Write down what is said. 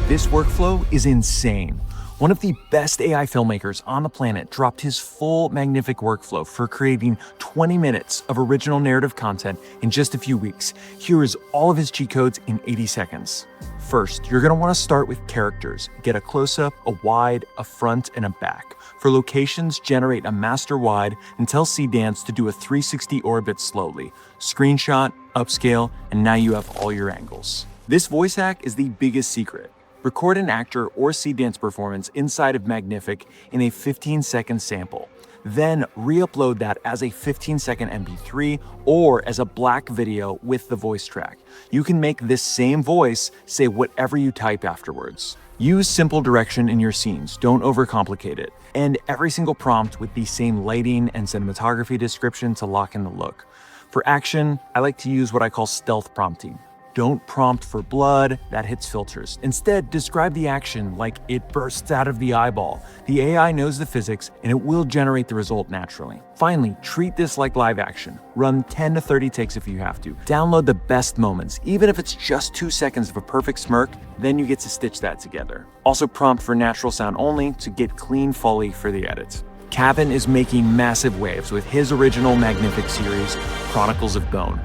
This workflow is insane. One of the best AI filmmakers on the planet dropped his full Magnific workflow for creating 20 minutes of original narrative content in just a few weeks. Here is all of his cheat codes in 80 seconds. First, you're going to want to start with characters. Get a close-up, a wide, a front, and a back. For locations, generate a master wide and tell CDance to do a 360 orbit slowly. Screenshot, upscale, and now you have all your angles. This voice hack is the biggest secret. Record an actor or CDance performance inside of Magnific in a 15-second sample. Then re-upload that as a 15-second MP3 or as a black video with the voice track. You can make this same voice say whatever you type afterwards. Use simple direction in your scenes, don't overcomplicate it. And every single prompt with the same lighting and cinematography description to lock in the look. For action, I like to use what I call stealth prompting. Don't prompt for blood, that hits filters. Instead, describe the action like it bursts out of the eyeball. The AI knows the physics and it will generate the result naturally. Finally, treat this like live action. Run 10 to 30 takes if you have to. Download the best moments, even if it's just 2 seconds of a perfect smirk, then you get to stitch that together. Also prompt for natural sound only to get clean Foley for the edits. Kavan is making massive waves with his original Magnific series, Chronicles of Bone.